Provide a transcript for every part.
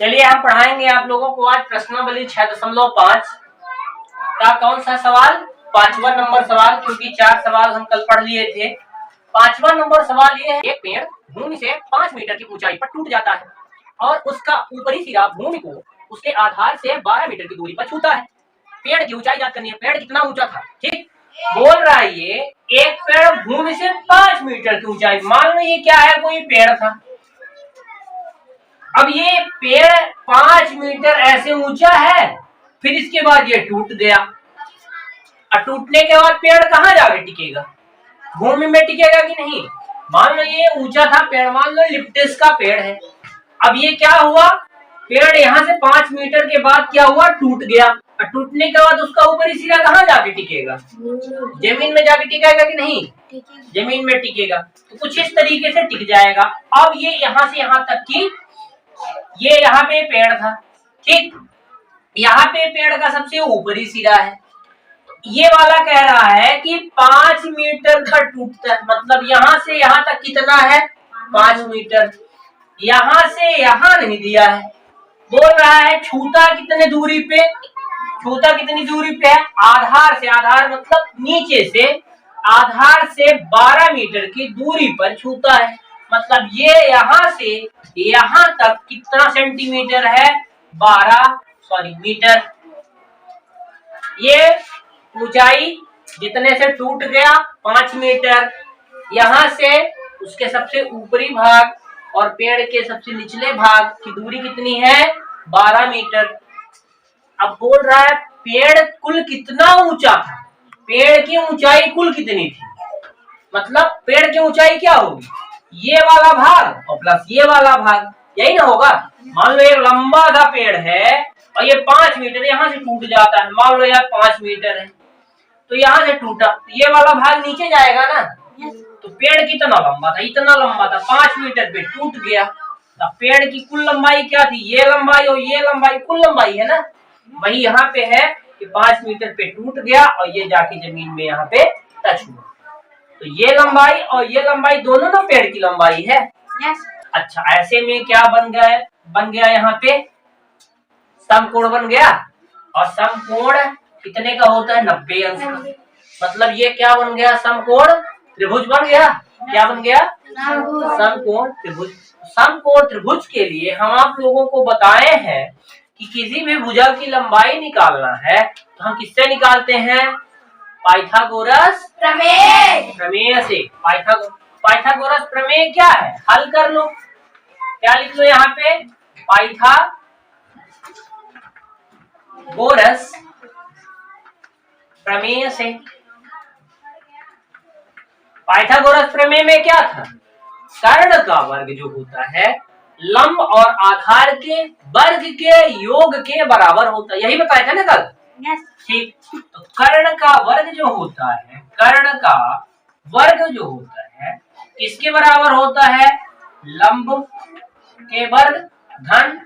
चलिए हम पढ़ाएंगे आप लोगों को आज प्रश्नावली 6.5 का कौन सा सवाल, 5वां नंबर सवाल, क्योंकि 4 सवाल हम कल पढ़ लिए थे। 5वां नंबर सवाल ये है, एक पेड़ भूमि से 5 मीटर की ऊंचाई पर टूट जाता है और उसका ऊपरी सिरा भूमि को उसके आधार से 12 मीटर की दूरी पर छूता है। पेड़ की ऊंचाई याद करनी है, पेड़ कितना ऊंचा था। ठीक, बोल रहा है ये एक पेड़ भूमि से 5 मीटर की ऊंचाई, मान लो ये क्या है, कोई पेड़ था। अब ये पेड़ 5 मीटर ऐसे ऊंचा है, फिर इसके बाद ये टूट गया। और टूटने के बाद पेड़ कहाँ जाके टिकेगा, भूमि में टिकेगा कि नहीं। मान लो ये ऊंचा था पेड़, मान लो लिप्टिस का पेड़ है। अब ये क्या हुआ, पेड़ यहाँ से 5 मीटर के बाद क्या हुआ, टूट गया। और टूटने के बाद उसका ऊपरी सिरा कहाँ जाके टिकेगा, जमीन में जाके टिकेगा कि नहीं, जमीन में टिकेगा। तो कुछ इस तरीके से टिक जाएगा। अब ये यहाँ से यहाँ तक की, ये यहाँ पे पेड़ था, ठीक, यहाँ पे पेड़ का सबसे ऊपरी सिरा है। ये वाला कह रहा है कि 5 मीटर का टूटता है, मतलब यहाँ से यहाँ तक कितना है, 5 मीटर। यहाँ से यहाँ नहीं दिया है, बोल रहा है छूता कितने दूरी पे, छूता कितनी दूरी पे है, आधार से, आधार मतलब नीचे से, आधार से 12 मीटर की दूरी पर छूता है। मतलब ये यहाँ से यहाँ तक कितना सेंटीमीटर है, 12 मीटर। ये ऊंचाई जितने से टूट गया 5 मीटर, यहाँ से उसके सबसे ऊपरी भाग और पेड़ के सबसे निचले भाग की दूरी कितनी है, 12 मीटर। अब बोल रहा है पेड़ कुल कितना ऊंचा था, पेड़ की ऊंचाई कुल कितनी थी, मतलब पेड़ की ऊंचाई क्या होगी, ये वाला भाग और प्लस ये वाला भाग, यही ना होगा। मान लो एक लंबा सा पेड़ है और ये 5 मीटर यहाँ से टूट जाता है, मान लो यार 5 मीटर है, तो यहाँ से टूटा, ये वाला भाग नीचे जाएगा ना। तो पेड़ कितना लंबा था, इतना लंबा था, 5 मीटर पे टूट गया। तो पेड़ की कुल लंबाई क्या थी, ये लंबाई और ये लंबाई कुल लंबाई है ना, वही यहाँ पे है कि 5 मीटर पे टूट गया और ये जाके जमीन में यहाँ पे टच हुआ। तो ये लंबाई और ये लंबाई दोनों ना पेड़ की लंबाई है। अच्छा, ऐसे में क्या बन गया यहाँ पे समकोण बन गया, और समकोण कितने का होता है, 90 अंश का। मतलब ये क्या बन गया, समकोण त्रिभुज बन गया। क्या बन गया, समकोण त्रिभुज। समकोण त्रिभुज के लिए हम आप लोगों को बताए हैं कि किसी भी भुजा की लंबाई निकालना है तो हम किससे निकालते हैं, पाइथागोरस प्रमेय से। पाइथागोरस प्रमेय क्या है, हल कर लो, क्या लिख लो यहाँ पे, पाइथागोरस प्रमेय से। पाइथागोरस प्रमेय में क्या था, कर्ण का वर्ग जो होता है लंब और आधार के वर्ग के योग के बराबर होता है, यही बताया था ना कल। ठीक, तो कर्ण का वर्ग जो होता है, कर्ण का वर्ग जो होता है किसके बराबर होता है, लंब के वर्ग धन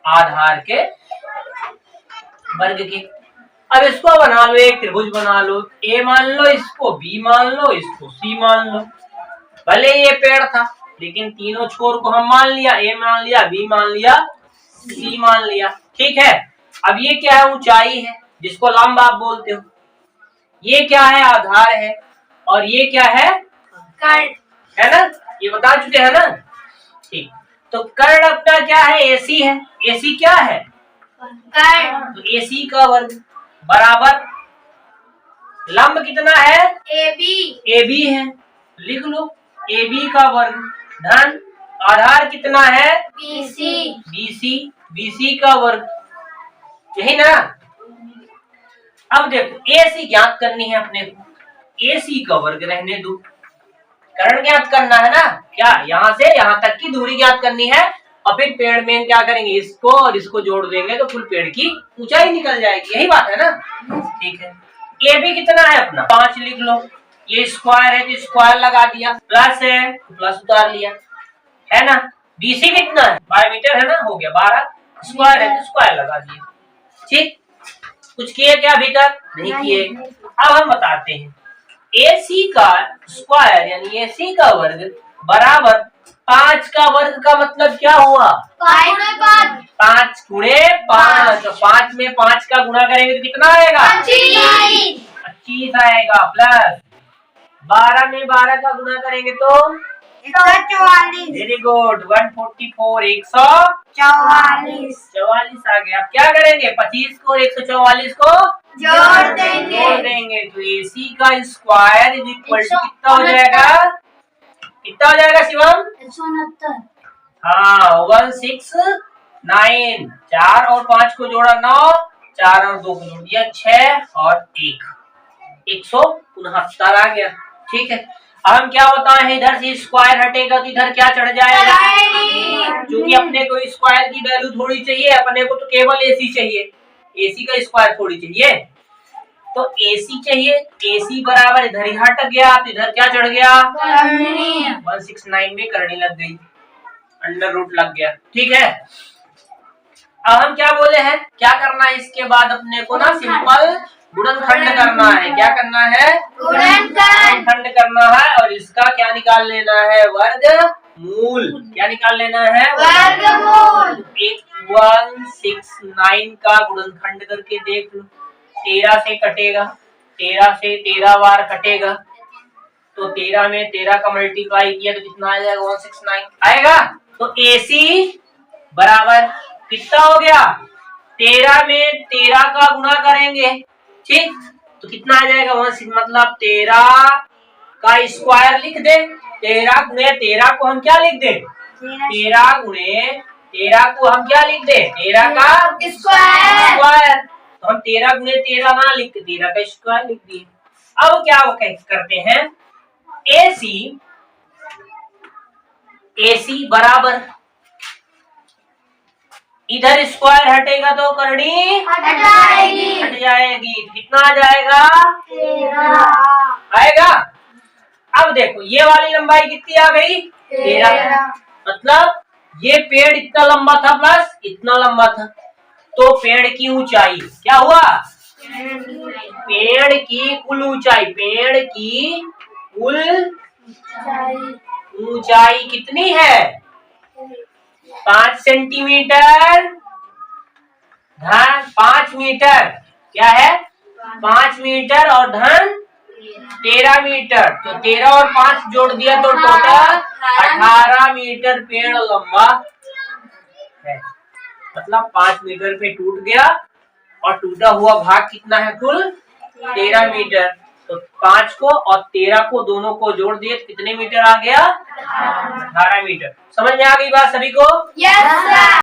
आधार के वर्ग के। अब इसको बना लो, एक त्रिभुज बना लो, ए मान लो, इसको बी मान लो, इसको सी मान लो। भले ये पेड़ था लेकिन तीनों छोर को हम मान लिया, ए मान लिया, बी मान लिया, सी मान लिया, ठीक है। अब ये क्या है, ऊंचाई है जिसको लंब आप बोलते हो, ये क्या है, आधार है, और ये क्या है, कर्ण है ना, ये बता चुके हैं ना। ठीक, तो कर्ण अपना क्या है, एसी है। एसी क्या है, कर्ण, तो एसी का वर्ग बराबर लंब कितना है, एबी है, लिख लो एबी का वर्ग धन आधार कितना है, बीसी का वर्ग, यही ना। अब देखो एसी ज्ञात करनी है अपने को, एसी का वर्ग रहने दो, कर्ण ज्ञात करना है ना, क्या यहाँ से यहाँ तक की दूरी ज्ञात करनी है, और फिर पेड़ में क्या करेंगे, इसको और इसको जोड़ देंगे तो कुल पेड़ की ऊंचाई निकल जाएगी, यही बात है ना। ठीक है, ए भी कितना है अपना, 5 लिख लो, ये स्क्वायर है तो स्क्वायर लगा दिया, प्लस है प्लस उतार लिया, है ना। बीसी कितना है, 12 मीटर है ना, हो गया 12, स्क्वायर है तो स्क्वायर लगा दिया। ठीक, कुछ किए क्या अभी तक, नहीं किए। अब हम बताते हैं, AC का स्क्वायर यानी AC का वर्ग बराबर 5 का वर्ग का मतलब क्या हुआ, 5 गुणे 5। तो 5 में 5 का गुणा करेंगे तो कितना आएगा? 25 आएगा। प्लस 12 में 12 का गुणा करेंगे तो 144। Very good. 144 144 आ गया। अब क्या करेंगे? 25 को 144 को जोड़ देंगे। तो AC का स्क्वायर इज इक्वल टू कितना हो जाएगा? कितना हो जाएगा शिवम? 169। हाँ 169। 4 और 5 को जोड़ा 9, 4 और 2 को जोड़ दिया 6 और 1 169 आ गया। ठीक है। अब हम क्या बताए हैं, इधर से स्क्वायर हटेगा तो इधर क्या चढ़ जाएगा? क्योंकि अपने को स्क्वायर की वैल्यू थोड़ी चाहिए, अपने को तो केवल AC चाहिए, AC का स्क्वायर थोड़ी चाहिए। तो AC चाहिए, AC बराबर इधर ही हट गया तो इधर क्या चढ़ गया? 169 में करनी लग गई, अंडर रूट लग गया। ठीक है। अब हम क्या बोले हैं, क्या करना है इसके बाद अपने को ना सिंपल गुणनखंड करना है। क्या करना है? गुणनखंड करना है। और इसका क्या निकाल लेना है? वर्गमूल। क्या निकाल लेना है? वर्गमूल। 169 का गुणनखंड करके देख लो। 13 से कटेगा, 13 से 13 बार कटेगा तो 13 में 13 का मल्टीप्लाई किया तो कितना आ जाएगा? 169 आएगा। तो AC बराबर कितना हो गया? 13 में 13 का गुणा करेंगे, ठीक, तो कितना आ जाएगा? मतलब 13 का स्क्वायर लिख दे। 13 गुणे 13 को हम क्या लिख दे? 13 गुणे 13 को हम क्या लिख दे? 13 का स्क्वायर। तो हम 13 गुणे 13 ना लिख के 13 का स्क्वायर लिख दिए। अब क्या करते हैं? AC बराबर इधर स्क्वायर हटेगा तो करनी हट जाएगी। कितना आ जाएगा? 13 आएगा। अब देखो ये वाली लंबाई कितनी आ गई? 13। मतलब ये पेड़ इतना लंबा था प्लस इतना लंबा था, तो पेड़ की ऊंचाई क्या हुआ? पेड़ की कुल ऊंचाई, पेड़ की कुल ऊंचाई कितनी है? 5 सेंटीमीटर धन 5 मीटर। क्या है? 5 मीटर और धन 13 मीटर। तो 13 और 5 जोड़ दिया तो टोटल 18 मीटर पेड़ लंबा है। मतलब 5 मीटर पे टूट गया और टूटा हुआ भाग कितना है? कुल 13 मीटर। तो 5 को और 13 को दोनों को जोड़ दिए तो कितने मीटर आ गया? 18 मीटर। समझ में आ गई बात सभी को? Yes sir.